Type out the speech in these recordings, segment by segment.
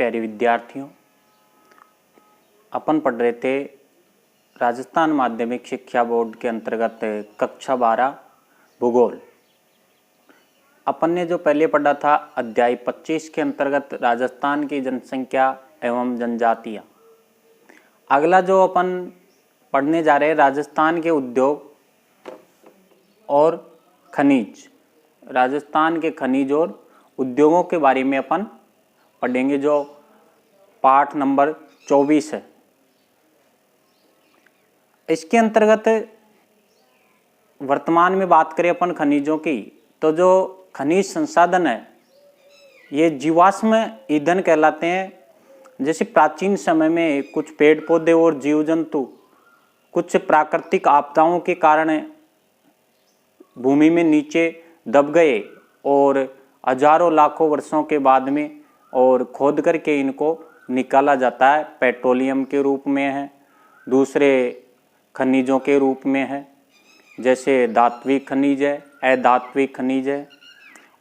प्यारे विद्यार्थियों, अपन पढ़ रहे थे राजस्थान माध्यमिक शिक्षा बोर्ड के अंतर्गत कक्षा 12 भूगोल। अपन ने जो पहले पढ़ा था अध्याय 25 के अंतर्गत राजस्थान की जनसंख्या एवं जनजातियाँ। अगला जो अपन पढ़ने जा रहे हैं राजस्थान के उद्योग और खनिज। राजस्थान के खनिज और उद्योगों के बारे में अपन पढ़ेंगे, जो पाठ नंबर 24 है। इसके अंतर्गत वर्तमान में बात करें अपन खनिजों की, तो जो खनिज संसाधन है ये जीवाश्म ईंधन कहलाते हैं। जैसे प्राचीन समय में कुछ पेड़ पौधे और जीव जंतु कुछ प्राकृतिक आपदाओं के कारण भूमि में नीचे दब गए और हजारों लाखों वर्षों के बाद में और खोद करके इनको निकाला जाता है। पेट्रोलियम के रूप में है, दूसरे खनिजों के रूप में है, जैसे धात्विक खनिज है, अधात्विक खनिज है,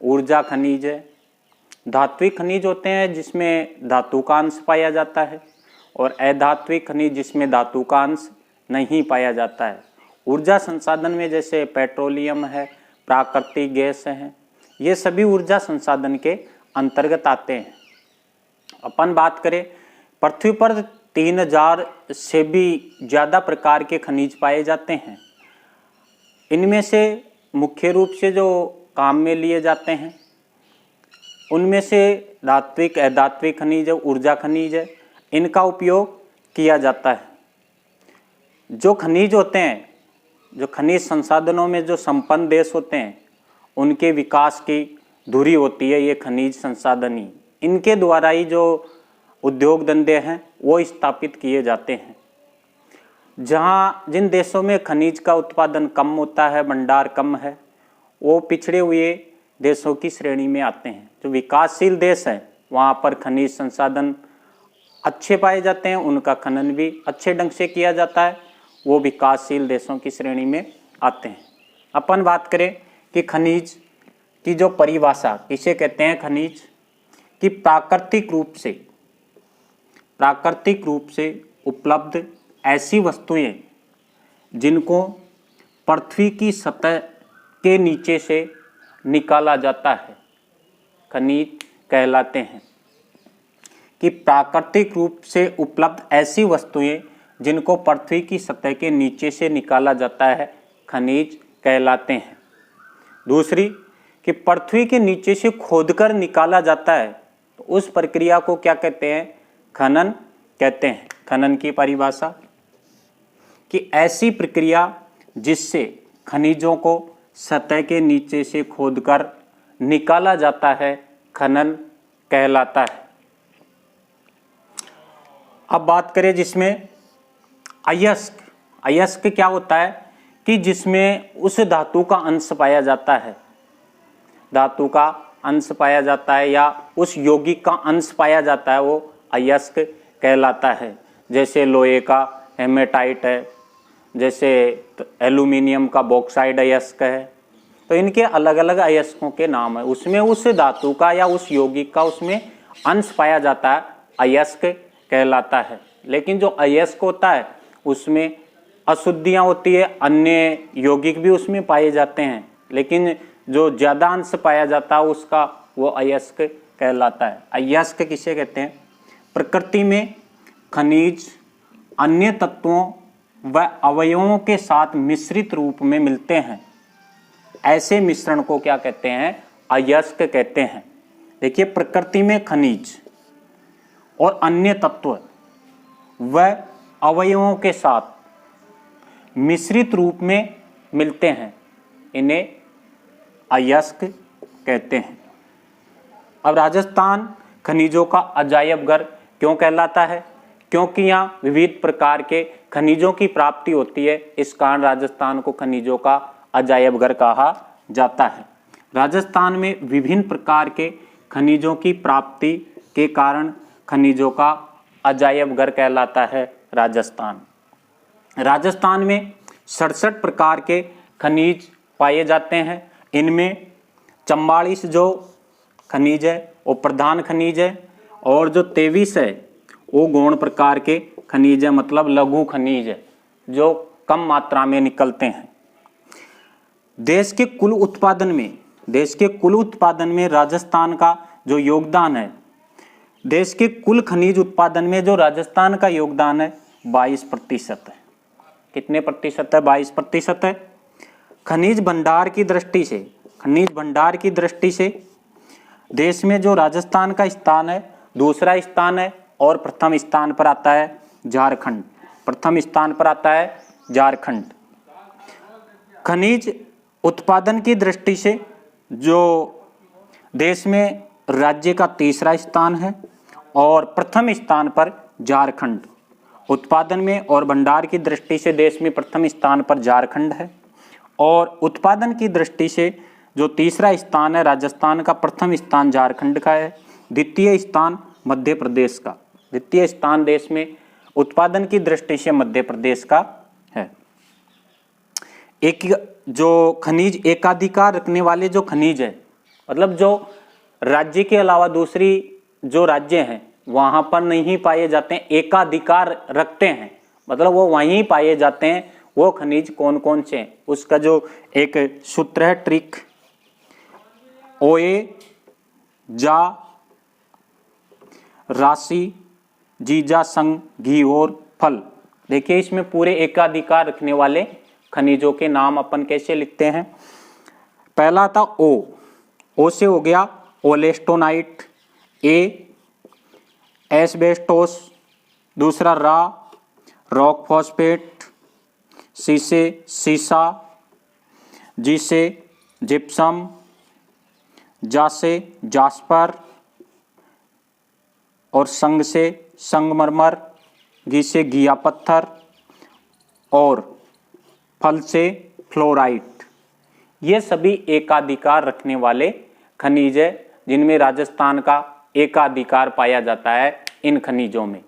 ऊर्जा खनिज है। धात्विक खनिज होते हैं जिसमें धातु का अंश पाया जाता है और अधात्विक खनिज जिसमें धातु का अंश नहीं पाया जाता है। ऊर्जा संसाधन में जैसे पेट्रोलियम है, प्राकृतिक गैस है, ये सभी ऊर्जा संसाधन के अंतर्गत आते हैं। अपन बात करें पृथ्वी पर 3000 से भी ज़्यादा प्रकार के खनिज पाए जाते हैं। इनमें से मुख्य रूप से जो काम में लिए जाते हैं उनमें से धात्विक अधात्विक खनिज है, ऊर्जा खनिज है, इनका उपयोग किया जाता है। जो खनिज होते हैं, जो खनिज संसाधनों में जो संपन्न देश होते हैं उनके विकास की धुरी होती है ये खनिज संसाधन ही। इनके द्वारा ही जो उद्योग धंधे हैं वो स्थापित किए जाते हैं। जहाँ जिन देशों में खनिज का उत्पादन कम होता है, भंडार कम है, वो पिछड़े हुए देशों की श्रेणी में आते हैं। जो विकासशील देश हैं वहाँ पर खनिज संसाधन अच्छे पाए जाते हैं, उनका खनन भी अच्छे ढंग से किया जाता है, वो विकासशील देशों की श्रेणी में आते हैं। अपन बात करें कि खनिज की जो परिभाषा किसे कहते हैं, खनिज कि प्राकृतिक रूप से उपलब्ध ऐसी वस्तुएं जिनको पृथ्वी की सतह के नीचे से निकाला जाता है, खनिज कहलाते हैं। कि प्राकृतिक रूप से उपलब्ध ऐसी वस्तुएं जिनको पृथ्वी की सतह के नीचे से निकाला जाता है, खनिज कहलाते हैं। दूसरी कि पृथ्वी के नीचे से खोदकर निकाला जाता है तो उस प्रक्रिया को क्या कहते हैं, खनन कहते हैं। खनन की परिभाषा कि ऐसी प्रक्रिया जिससे खनिजों को सतह के नीचे से खोदकर निकाला जाता है, खनन कहलाता है। अब बात करें जिसमें अयस्क क्या होता है कि जिसमें उस धातु का अंश पाया जाता है, धातु का अंश पाया जाता है या उस यौगिक का अंश पाया जाता है, वो अयस्क कहलाता है। जैसे लोहे का हेमेटाइट है, जैसे एल्यूमिनियम का बॉक्साइड अयस्क है। तो इनके अलग अलग अयस्कों के नाम है। उसमें उस धातु का या उस यौगिक का उसमें अंश पाया जाता है, अयस्क कहलाता है। लेकिन जो अयस्क होता है उसमें अशुद्धियाँ होती है, अन्य यौगिक भी उसमें पाए जाते हैं, लेकिन जो ज़्यादा अंश पाया जाता है उसका वो अयस्क कहलाता है। अयस्क किसे कहते हैं? प्रकृति में खनिज अन्य तत्वों व अवयवों के साथ मिश्रित रूप में मिलते हैं, ऐसे मिश्रण को क्या कहते हैं? अयस्क कहते हैं। देखिए, प्रकृति में खनिज और अन्य तत्व व अवयवों के साथ मिश्रित रूप में मिलते हैं, इन्हें अयस्क कहते हैं। अब राजस्थान खनिजों का अजायब घर क्यों कहलाता है? क्योंकि यहाँ विविध प्रकार के खनिजों की प्राप्ति होती है, इस कारण राजस्थान को खनिजों का अजायब घर कहा जाता है। राजस्थान में विभिन्न प्रकार के खनिजों की प्राप्ति के कारण खनिजों का अजायब घर कहलाता है राजस्थान। राजस्थान में 67 प्रकार के खनिज पाए जाते हैं। इनमें 44 जो खनिज है वो प्रधान खनिज है और जो 23 है वो गौण प्रकार के खनिज है, मतलब लघु खनिज है जो कम मात्रा में निकलते हैं। देश के कुल उत्पादन में राजस्थान का जो योगदान है, देश के कुल खनिज उत्पादन में जो राजस्थान का योगदान है 22% है। कितने प्रतिशत है? 22% है। खनिज भंडार की दृष्टि से देश में जो राजस्थान का स्थान है दूसरा स्थान है और प्रथम स्थान पर आता है झारखंड। खनिज उत्पादन की दृष्टि से जो देश में राज्य का तीसरा स्थान है और प्रथम स्थान पर झारखंड। उत्पादन में और भंडार की दृष्टि से देश में प्रथम स्थान पर झारखंड है और उत्पादन की दृष्टि से जो तीसरा स्थान है राजस्थान का, प्रथम स्थान झारखंड का है, द्वितीय स्थान मध्य प्रदेश का। द्वितीय स्थान देश में उत्पादन की दृष्टि से मध्य प्रदेश का है। एक जो खनिज एकाधिकार रखने वाले जो खनिज है, मतलब जो राज्य के अलावा दूसरी जो राज्य हैं वहां पर नहीं पाए जाते हैं, एकाधिकार रखते हैं, मतलब वो वहीं पाए जाते हैं, वो खनिज कौन कौन से हैं उसका जो एक सूत्र है, ट्रिक, ओए, जा, राशि, जीजा, संग, घी और फल। देखिए इसमें पूरे एकाधिकार रखने वाले खनिजों के नाम अपन कैसे लिखते हैं। पहला था ओ से हो गया ओलेस्टोनाइट, एस्बेस्टोस, दूसरा रॉक फॉस्फेट, सीसा, जी से जिप्सम, जा से जास्पर और संग से संगमरमर, घी से घिया पत्थर और फल से फ्लोराइट। ये सभी एकाधिकार रखने वाले खनिज है जिनमें राजस्थान का एकाधिकार पाया जाता है इन खनिजों में।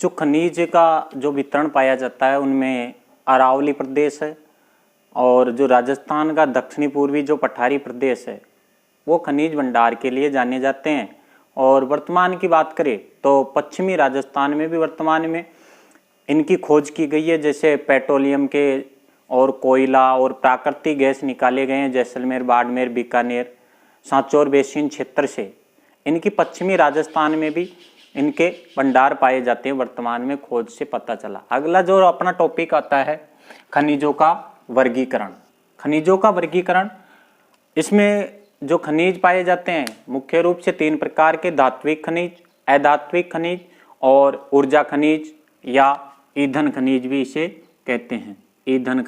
जो खनिज का जो वितरण पाया जाता है उनमें अरावली प्रदेश है और जो राजस्थान का दक्षिणी पूर्वी जो पठारी प्रदेश है वो खनिज भंडार के लिए जाने जाते हैं। और वर्तमान की बात करें तो पश्चिमी राजस्थान में भी वर्तमान में इनकी खोज की गई है, जैसे पेट्रोलियम के और कोयला और प्राकृतिक गैस निकाले गए हैं जैसलमेर, बाड़मेर, बीकानेर, सांचौर बेसिन क्षेत्र से। इनकी पश्चिमी राजस्थान में भी इनके भंडार पाए जाते हैं, वर्तमान में खोज से पता चला। अगला जो अपना टॉपिक आता है खनिजों का वर्गीकरण। खनिजों का वर्गीकरण, इसमें जो खनिज पाए जाते हैं मुख्य रूप से 3 प्रकार के, धात्विक खनिज, अधात्विक खनिज और ऊर्जा खनिज या ईंधन खनिज भी इसे कहते हैं। ईंधन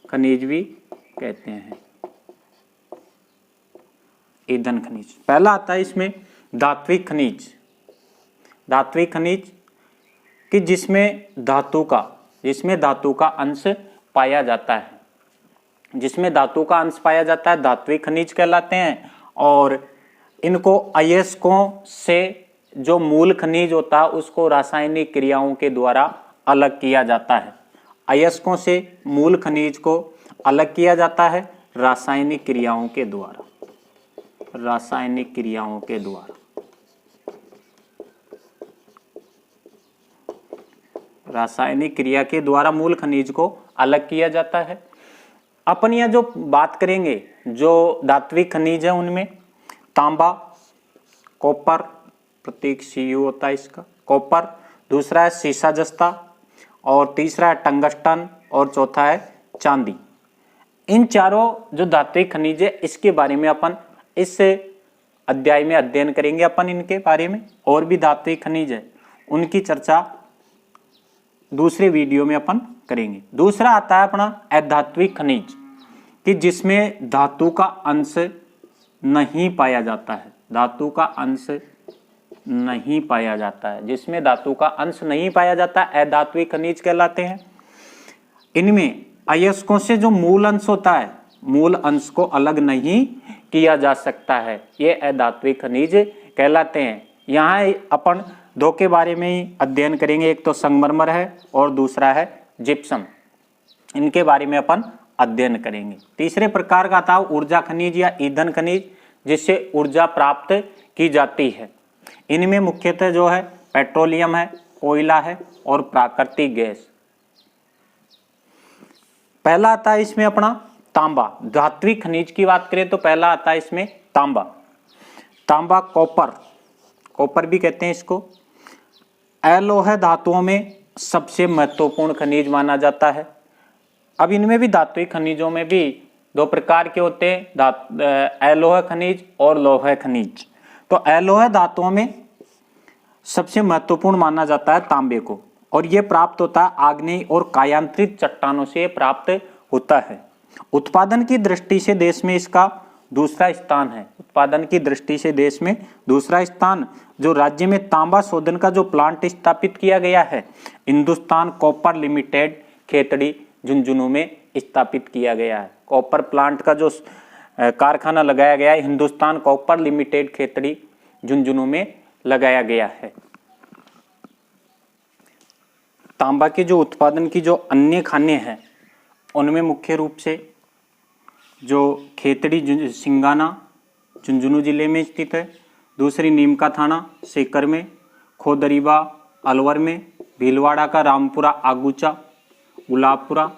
खनिज भी कहते हैं। ईंधन खनिज पहला आता है इसमें धात्विक खनिज। धात्विक खनिज कि जिसमें धातु का अंश पाया जाता है, जिसमें धातु का अंश पाया जाता है धात्विक खनिज कहलाते हैं। और इनको अयस्कों से जो मूल खनिज होता है उसको रासायनिक क्रियाओं के द्वारा अलग किया जाता है। अयस्कों से मूल खनिज को अलग किया जाता है रासायनिक क्रियाओं के द्वारा। रासायनिक क्रियाओं के द्वारा रासायनिक क्रिया के द्वारा मूल खनिज को अलग किया जाता है। अपन यह जो बात करेंगे जो धात्विक खनिज है उनमें तांबा, कॉपर, प्रतीक Cu होता है इसका, कॉपर, दूसरा है सीसा जस्ता और तीसरा है टंगस्टन और चौथा है चांदी। इन चारों जो धात्विक खनिज है इसके बारे में अपन इस अध्याय में अध्ययन करेंगे अपन इनके बारे में। और भी धात्विक खनिज है उनकी चर्चा दूसरे वीडियो में अपन करेंगे। दूसरा आता है अपना अधात्विक खनिज कि जिसमें धातु का अंश नहीं पाया जाता है। धातु का अंश नहीं पाया जाता है, जिसमें धातु का अंश नहीं पाया जाता अधात्विक खनिज कहलाते हैं। इनमें अयस्कों से जो मूल अंश होता है, मूल अंश को अलग नहीं किया जा सकता है, ये अधात्विक खनिज कहलाते हैं। यहाँ अपन दो के बारे में ही अध्ययन करेंगे, एक तो संगमरमर है और दूसरा है जिप्सम। इनके बारे में अपन अध्ययन करेंगे। तीसरे प्रकार का था ऊर्जा खनिज या ईंधन खनिज, जिससे ऊर्जा प्राप्त की जाती है। इनमें मुख्यतः जो है पेट्रोलियम है, कोयला है और प्राकृतिक गैस। पहला आता है इसमें अपना तांबा। धात्विक खनिज की बात करें तो पहला आता है इसमें तांबा। तांबा कॉपर भी कहते हैं इसको, अलोह धातुओं में सबसे महत्वपूर्ण खनिज माना जाता है। अब इनमें भी धात्विक खनिजों में भी दो प्रकार के होते हैं, अलोह खनिज और लौह खनिज। तो अलोह धातुओं में सबसे महत्वपूर्ण माना जाता है तांबे को, और यह प्राप्त होता है आग्नेय और कायांतरित चट्टानों से प्राप्त होता है। उत्पादन की दृष्टि से देश में इसका दूसरा स्थान है। उत्पादन की दृष्टि से देश में दूसरा स्थान, जो राज्य में तांबा शोधन का जो प्लांट स्थापित किया गया है, हिंदुस्तान कॉपर लिमिटेड खेतड़ी झुंझुनू में स्थापित किया गया है। कॉपर प्लांट का जो कारखाना लगाया गया है, हिंदुस्तान कॉपर लिमिटेड खेतड़ी झुंझुनू में लगाया गया है। तांबा के जो उत्पादन की जो अन्य खाने हैं, उनमें मुख्य रूप से जो खेतड़ी सिंगाना झुंझुनू जिले में स्थित है, दूसरी नीम का थाना सीकर में, खोदरीबा अलवर में, भीलवाड़ा का रामपुरा आगूचा, गुलाबपुरा,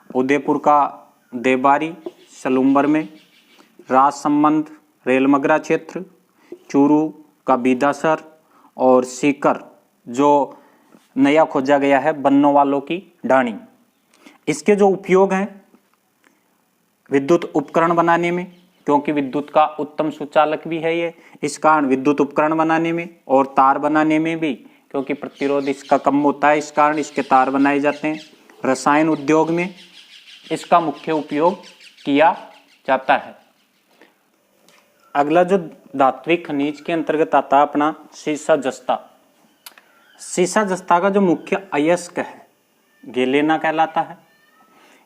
उदयपुर का देबारी सलूम्बर में, राजसमंद रेलमगरा क्षेत्र, चूरू का बीदासर और सीकर जो नया खोजा गया है बन्नों वालों की ढाणी। इसके जो उपयोग हैं विद्युत उपकरण बनाने में, क्योंकि विद्युत का उत्तम सुचालक भी है ये, इस कारण विद्युत उपकरण बनाने में, और तार बनाने में भी, क्योंकि प्रतिरोध इसका कम होता है, इस कारण इसके तार बनाए जाते हैं। रसायन उद्योग में इसका मुख्य उपयोग किया जाता है। अगला जो धात्विक खनिज के अंतर्गत आता है अपना सीसा जस्ता। सीसा जस्ता का जो मुख्य अयस्क है गेलेना कहलाता है।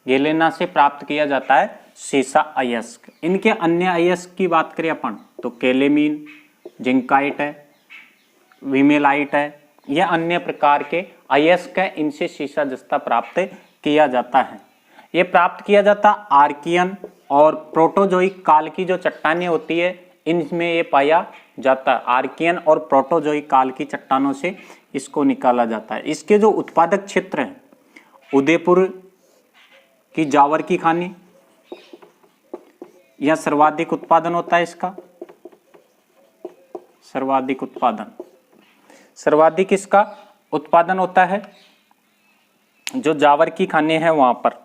गेलेना से प्राप्त किया जाता है सीसा अयस्क। इनके अन्य अयस्क की बात करें अपन तो केलेमीन, जिंकाइट है, विमेलाइट है, यह अन्य प्रकार के अयस्क है। इनसे सीसा जस्ता प्राप्त किया जाता है। ये प्राप्त किया जाता आर्कियन और प्रोटोजोइक काल की जो चट्टानें होती है, इनमें ये पाया जाता है। आर्कियन और प्रोटोजोइक काल की चट्टानों से इसको निकाला जाता है। इसके जो उत्पादक क्षेत्र हैं, उदयपुर की जावर की खानी, यह सर्वाधिक उत्पादन होता है इसका। सर्वाधिक इसका उत्पादन होता है जो जावर की खाने हैं वहां पर।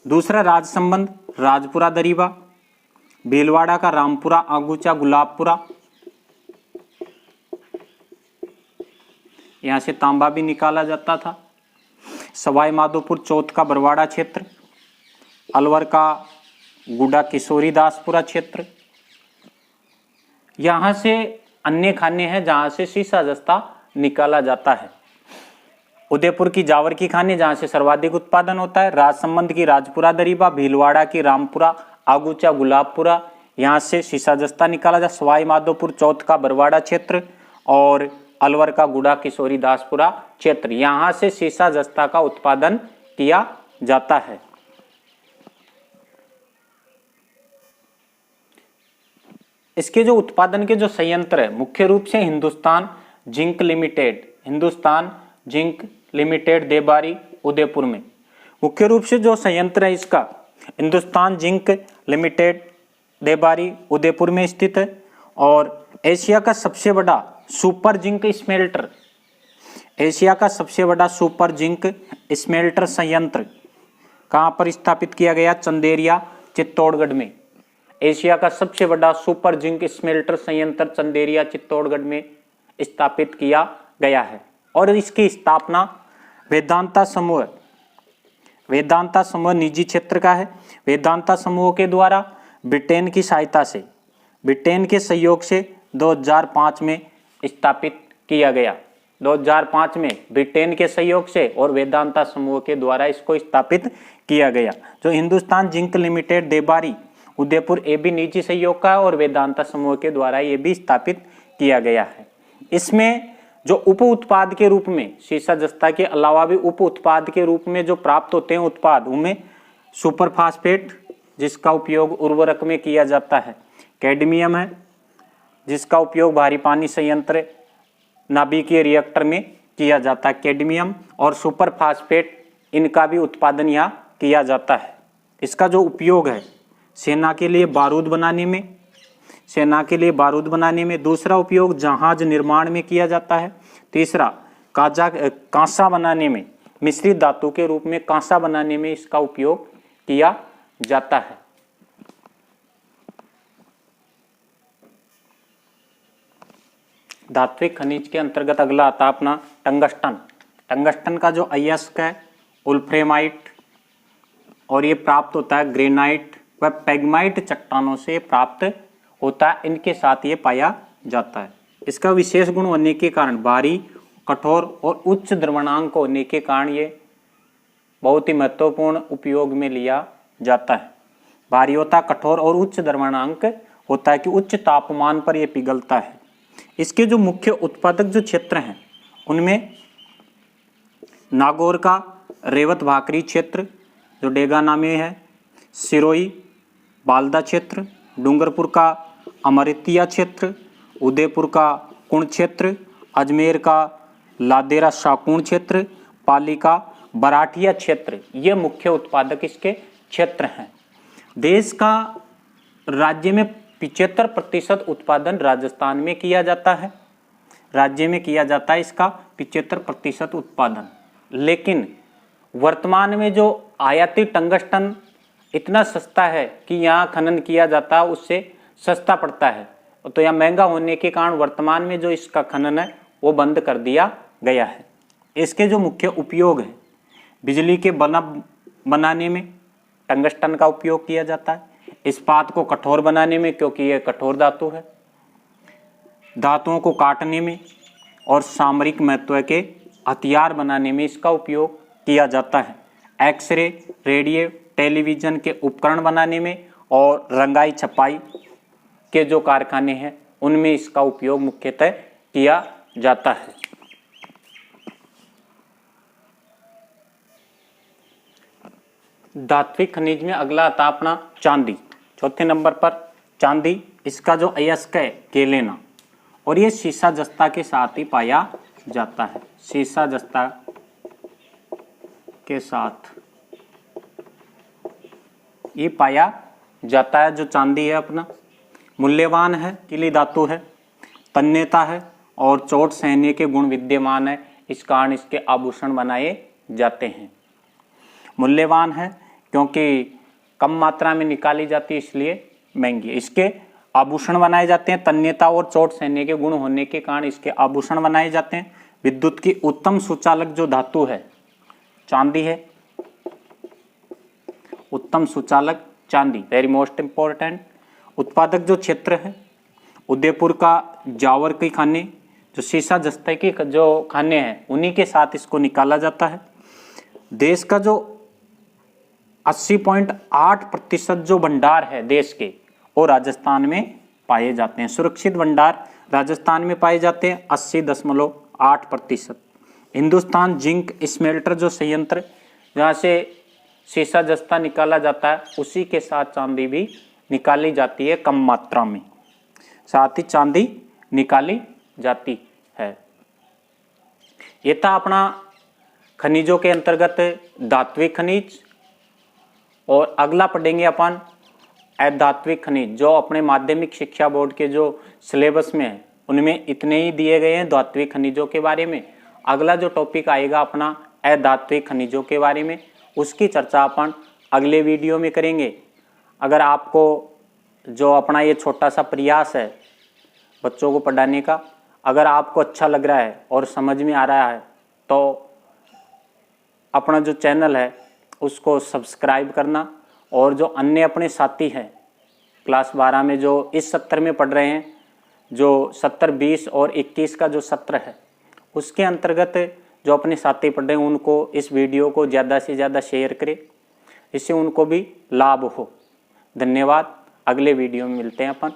दूसरा राजसंबंध राजपुरा दरीबा, भीलवाड़ा का रामपुरा आगूचा गुलाबपुरा, यहां से तांबा भी निकाला जाता था। सवाई माधोपुर चौथ का बरवाड़ा क्षेत्र, अलवर का गुडा किशोरी दासपुरा क्षेत्र, यहां से अन्य खाने हैं जहां से सीसा जस्ता निकाला जाता है। उदयपुर की जावर की खानी जहां से सर्वाधिक उत्पादन होता है, राजसंबंध की राजपुरा दरीबा, भीलवाड़ा की रामपुरा आगूचा गुलाबपुरा, यहाँ से सीसा जस्ता निकाला जाता। सवाई माधोपुर चौथ का बरवाड़ा क्षेत्र और अलवर का गुडा किशोरी दासपुरा क्षेत्र, यहाँ से सीसा जस्ता का उत्पादन किया जाता है। इसके जो उत्पादन के जो संयंत्र है मुख्य रूप से हिंदुस्तान जिंक लिमिटेड देबारी उदयपुर में, मुख्य रूप से जो संयंत्र है इसका हिंदुस्तान जिंक लिमिटेड देबारी उदयपुर में स्थित है। और एशिया का सबसे बड़ा सुपर जिंक स्मेल्टर संयंत्र कहाँ पर स्थापित किया गया? चंदेरिया चित्तौड़गढ़ में। एशिया का सबसे बड़ा सुपर जिंक स्मेल्टर संयंत्र चंदेरिया चित्तौड़गढ़ में स्थापित किया गया है। और इसकी स्थापना वेदांता समूह निजी क्षेत्र का है। वेदांता समूह के द्वारा ब्रिटेन के सहयोग से 2005 में स्थापित किया गया। 2005 में ब्रिटेन के सहयोग से और वेदांता समूह के द्वारा इसको स्थापित किया गया। जो हिंदुस्तान जिंक लिमिटेड देबारी उदयपुर, ये भी निजी सहयोग का है और वेदांता समूह के द्वारा ये भी स्थापित किया गया है। इसमें जो उप उत्पाद के रूप में सीसा जस्ता के अलावा भी उप उत्पाद के रूप में जो प्राप्त होते हैं उत्पाद, उनमें सुपर फास्फेट जिसका उपयोग उर्वरक में किया जाता है, कैडमियम है जिसका उपयोग भारी पानी संयंत्र नाभिकीय रिएक्टर में किया जाता है, कैडमियम और सुपर फास्फेट, इनका भी उत्पादन यहाँ किया जाता है। इसका जो उपयोग है सेना के लिए बारूद बनाने में, दूसरा उपयोग जहाज निर्माण में किया जाता है, तीसरा कांसा बनाने में, मिश्रित धातु के रूप में कांसा बनाने में इसका उपयोग किया जाता है। धात्विक खनिज के अंतर्गत अगला आता है अपना टंगस्टन। टंगस्टन का जो अयस्क है उल्फ्रेमाइट, और ये प्राप्त होता है ग्रेनाइट व पैगमाइट चट्टानों से प्राप्त होता है, इनके साथ ये पाया जाता है। इसका विशेष गुण होने के कारण, भारी, कठोर और उच्च द्रवणांक होने के कारण ये बहुत ही महत्वपूर्ण उपयोग में लिया जाता है। भारी होता, कठोर और उच्च द्रवणांक होता है कि उच्च तापमान पर यह पिघलता है। इसके जो मुख्य उत्पादक जो क्षेत्र हैं उनमें नागौर का रेवत भाकरी क्षेत्र जो डेगाना में है, सिरोही बालदा क्षेत्र, डूंगरपुर का अमृतिया क्षेत्र, उदयपुर का कुण क्षेत्र, अजमेर का लादेरा शाकुण क्षेत्र, पाली का बराठिया क्षेत्र, ये मुख्य उत्पादक इसके क्षेत्र हैं। देश का राज्य में 75% उत्पादन राजस्थान में किया जाता है, राज्य में किया जाता है इसका 75% उत्पादन। लेकिन वर्तमान में जो आयाती टंगस्टन इतना सस्ता है कि यहाँ खनन किया जाता है उससे सस्ता पड़ता है, तो यहाँ महंगा होने के कारण वर्तमान में जो इसका खनन है वो बंद कर दिया गया है। इसके जो मुख्य उपयोग है, बिजली के बल्ब बनाने में टंगस्टन का उपयोग किया जाता है, इस्पात को कठोर बनाने में क्योंकि यह कठोर धातु है, धातुओं को काटने में और सामरिक महत्व के हथियार बनाने में इसका उपयोग किया जाता है। एक्सरे, रेडियो, टेलीविजन के उपकरण बनाने में और रंगाई छपाई के जो कारखाने हैं उनमें इसका उपयोग मुख्यतः किया जाता है। धात्विक खनिज में अगला आता अपना चांदी, चौथे नंबर पर चांदी। इसका जो अयस्क है केलेना, और ये सीसा जस्ता के साथ ही पाया जाता है, सीसा जस्ता के साथ ये पाया जाता है। जो चांदी है अपना मूल्यवान है, किली धातु है, तन्यता है और चोट सहने के गुण विद्यमान है, इस कारण इसके आभूषण बनाए जाते हैं। मूल्यवान है क्योंकि कम मात्रा में निकाली जाती है इसलिए महंगी, इसके आभूषण बनाए जाते हैं। तन्यता और चोट सहने के गुण होने के कारण इसके आभूषण बनाए जाते हैं। विद्युत की उत्तम सुचालक जो धातु है चांदी है, उत्तम सुचालक चांदी, वेरी मोस्ट इंपॉर्टेंट। उत्पादक जो क्षेत्र है उदयपुर का जावर के खाने, जो सीसा जस्ते के जो खाने हैं उन्हीं के साथ इसको निकाला जाता है। देश का जो 80.8% जो भंडार है देश के, वो राजस्थान में पाए जाते हैं। सुरक्षित भंडार राजस्थान में पाए जाते हैं 80.8%। हिंदुस्तान जिंक स्मेल्टर जो संयंत्र जहाँ से सीसा जस्ता निकाला जाता है उसी के साथ चांदी भी निकाली जाती है कम मात्रा में, साथ ही चांदी निकाली जाती है। ये था अपना खनिजों के अंतर्गत धात्विक खनिज। और अगला पढ़ेंगे अपन अधात्विक खनिज, जो अपने माध्यमिक शिक्षा बोर्ड के जो सिलेबस में है उनमें इतने ही दिए गए हैं धात्विक खनिजों के बारे में। अगला जो टॉपिक आएगा अपना अधात्विक खनिजों के बारे में, उसकी चर्चा अपन अगले वीडियो में करेंगे। अगर आपको जो अपना ये छोटा सा प्रयास है बच्चों को पढ़ाने का, अगर आपको अच्छा लग रहा है और समझ में आ रहा है तो अपना जो चैनल है उसको सब्सक्राइब करना, और जो अन्य अपने साथी हैं क्लास 12 में जो इस सत्र में पढ़ रहे हैं, जो 70, 20 और 21 का जो सत्र है उसके अंतर्गत जो अपने साथी पढ़ रहे हैं उनको इस वीडियो को ज़्यादा से ज़्यादा शेयर करें, इससे उनको भी लाभ हो। धन्यवाद। अगले वीडियो में मिलते हैं अपन।